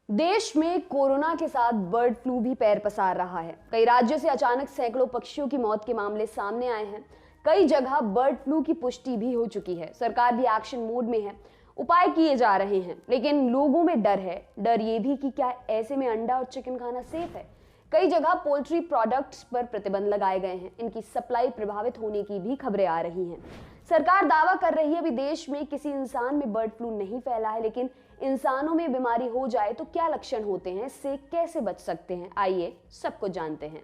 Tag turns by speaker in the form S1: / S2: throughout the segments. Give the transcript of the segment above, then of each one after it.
S1: देश में कोरोना के साथ बर्ड फ्लू भी पैर पसार रहा है। कई राज्यों से अचानक सैकड़ों पक्षियों की मौत के मामले सामने आए हैं। कई जगह बर्ड फ्लू की पुष्टि भी हो चुकी है। सरकार भी एक्शन मोड में है, उपाय किए जा रहे हैं, लेकिन लोगों में डर है। डर ये भी कि क्या ऐसे में अंडा और चिकन खाना सेफ है। कई जगह पोल्ट्री प्रोडक्ट्स पर प्रतिबंध लगाए गए हैं। इनकी सप्लाई प्रभावित होने की भी खबरें आ रही हैं। सरकार दावा कर रही है अभी देश में किसी इंसान में बर्ड फ्लू नहीं फैला है, लेकिन इंसानों में बीमारी हो जाए तो क्या लक्षण होते हैं, इससे कैसे बच सकते हैं, आइए सब कुछ जानते हैं।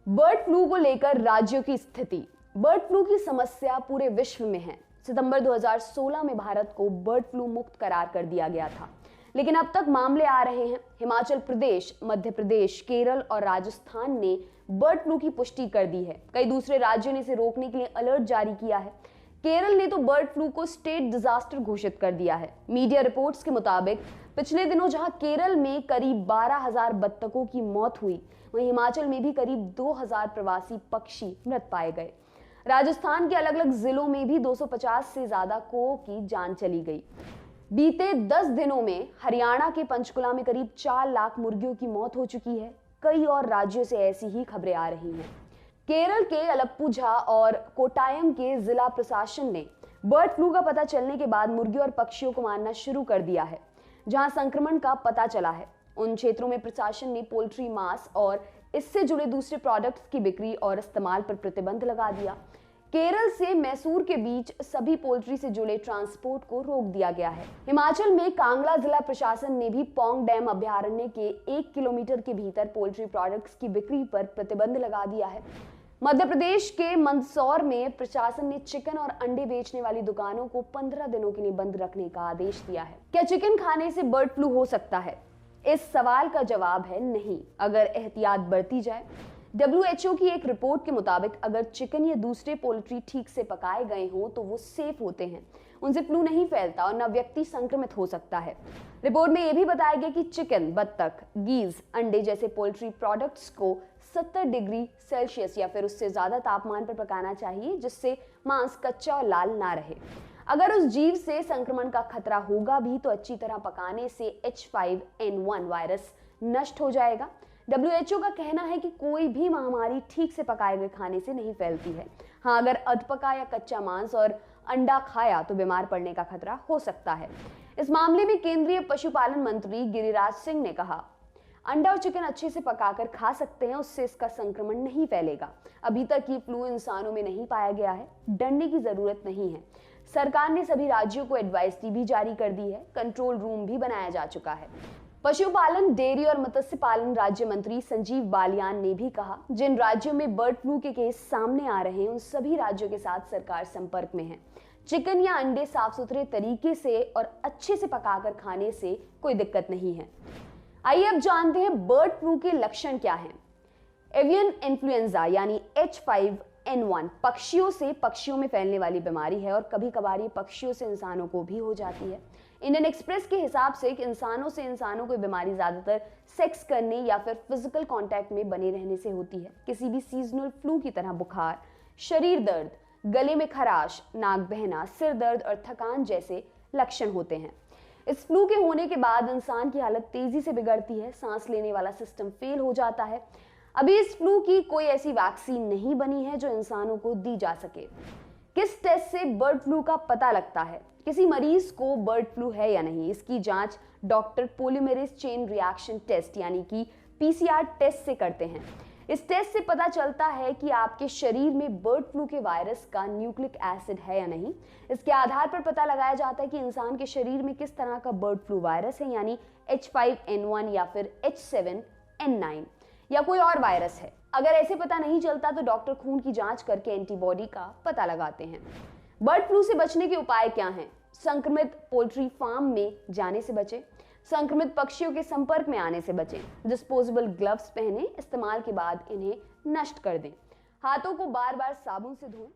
S1: बर्ड फ्लू को लेकर राज्यों की स्थिति। बर्ड फ्लू की समस्या पूरे विश्व में है। सितंबर 2016 में भारत को बर्ड फ्लू मुक्त करार कर दिया गया था, लेकिन अब तक मामले आ रहे हैं। हिमाचल प्रदेश, मध्य प्रदेश, केरल और राजस्थान ने बर्ड फ्लू की पुष्टि कर दी है। कई दूसरे राज्यों ने इसे रोकने के लिए अलर्ट जारी किया है। केरल ने तो बर्ड फ्लू को स्टेट डिजास्टर घोषित कर दिया है। मीडिया रिपोर्ट्स के मुताबिक पिछले दिनों जहां केरल में करीब 12,000 बत्तखों की मौत हुई, वहीं हिमाचल में भी करीब 2,000 प्रवासी पक्षी मृत पाए गए। राजस्थान के अलग अलग जिलों में भी 250 से ज्यादा कौओं की जान चली गई। बीते 10 दिनों में हरियाणा के पंचकुला में करीब 4 लाख मुर्गियों की मौत हो चुकी है। कई और राज्यों से ऐसी ही खबरें आ रही हैं। केरल के अलप्पुझा और कोट्टायम के जिला प्रशासन ने बर्ड फ्लू का पता चलने के बाद मुर्गियों और पक्षियों को मारना शुरू कर दिया है। जहां संक्रमण का पता चला है, उन क्षेत्रों में प्रशासन ने पोल्ट्री मांस और इससे जुड़े दूसरे प्रोडक्ट्स की बिक्री और इस्तेमाल पर प्रतिबंध लगा दिया। केरल से मैसूर के बीच सभी पोल्ट्री से जुड़े ट्रांसपोर्ट को रोक दिया गया है। हिमाचल में कांगड़ा जिला प्रशासन ने भी पौंग डैम अभयारण्य के 1 किलोमीटर के भीतर पोल्ट्री प्रोडक्ट्स की बिक्री पर प्रतिबंध लगा दिया है। मध्य प्रदेश के मंदसौर में प्रशासन ने चिकन और अंडे बेचने वाली दुकानों को 15 दिनों के लिए बंद रखने का आदेश दिया है। क्या चिकन खाने से बर्ड फ्लू हो सकता है? इस सवाल का जवाब है नहीं, अगर एहतियात बरती जाए। WHO की एक रिपोर्ट के मुताबिक अगर चिकन या दूसरे पोल्ट्री ठीक से पकाए गए हों तो वो सेफ होते हैं, उनसे फ्लू नहीं फैलता और न व्यक्ति संक्रमित हो सकता है। रिपोर्ट में यह भी बताया गया कि चिकन, बत्तख, गीज, अंडे जैसे पोल्ट्री प्रोडक्ट्स को 70 डिग्री सेल्सियस या फिर उससे ज्यादा तापमान पर पकाना चाहिए, जिससे मांस कच्चा और लाल ना रहे। अगर उस जीव से संक्रमण का खतरा होगा भी तो अच्छी तरह पकाने से H5N1 वायरस नष्ट हो जाएगा। WHO का कहना है कि कोई भी महामारी ठीक से पकाए गए खाने से नहीं फैलती है। हाँ, अगर अधपका या कच्चा मांस और अंडा खाया तो बीमार पड़ने का खतरा हो सकता है। इस मामले में केंद्रीय पशुपालन मंत्री गिरिराज सिंह ने कहा, अंडा और चिकन अच्छे से पकाकर खा सकते हैं, उससे इसका संक्रमण नहीं फैलेगा। अभी तक ये फ्लू इंसानों में नहीं पाया गया है, डरने की जरूरत नहीं है। सरकार ने सभी राज्यों को एडवाइजरी भी जारी कर दी है। कंट्रोल रूम भी बनाया जा चुका है। पशुपालन, डेयरी और मत्स्य पालन राज्य मंत्री संजीव बालियान ने भी कहा, जिन राज्यों में बर्ड फ्लू के केस सामने आ रहे हैं उन सभी राज्यों के साथ सरकार संपर्क में है। चिकन या अंडे साफ सुथरे तरीके से और अच्छे से पकाकर खाने से कोई दिक्कत नहीं है। आइए अब जानते हैं बर्ड फ्लू के लक्षण क्या हैं। एवियन इन्फ्लुएंजा यानी H5N1 पक्षियों से पक्षियों में फैलने वाली बीमारी है और कभी कभार ये पक्षियों से इंसानों को भी हो जाती है। इंडियन एक्सप्रेस के हिसाब से इंसानों से इंसानों को बीमारी ज्यादातर सेक्स करने या फिर फिजिकल कांटेक्ट में बने रहने से होती है। किसी भी सीजनल फ्लू की तरह बुखार, शरीर दर्द, गले में खराश, नाक बहना, सिर दर्द और थकान जैसे लक्षण होते हैं। इस फ्लू के होने के बाद इंसान की हालत तेजी से बिगड़ती है, सांस लेने वाला सिस्टम फेल हो जाता है। अभी इस फ्लू की कोई ऐसी वैक्सीन नहीं बनी है जो इंसानों को दी जा सके। किस टेस्ट से बर्ड फ्लू का पता लगता है? किसी मरीज को बर्ड फ्लू है या नहीं, इसकी जांच doctor polymerase chain reaction test यानी कि PCR टेस्ट से करते हैं। इस टेस्ट से पता चलता है कि आपके शरीर में बर्ड फ्लू के वायरस का न्यूक्लिक एसिड है या नहीं। इसके आधार पर पता लगाया जाता है कि इंसान के शरीर में किस तरह का बर्ड फ्लू वायरस है, यानी H5N1 या फिर H7N9 या कोई और वायरस है। अगर ऐसे पता नहीं चलता तो डॉक्टर खून की जांच करके एंटीबॉडी का पता लगाते हैं। बर्ड फ्लू से बचने के उपाय क्या हैं? संक्रमित पोल्ट्री फार्म में जाने से बचें, संक्रमित पक्षियों के संपर्क में आने से बचें, डिस्पोजेबल ग्लव्स पहनें, इस्तेमाल के बाद इन्हें नष्ट कर दें, हाथों को बार बार साबुन से धोएं।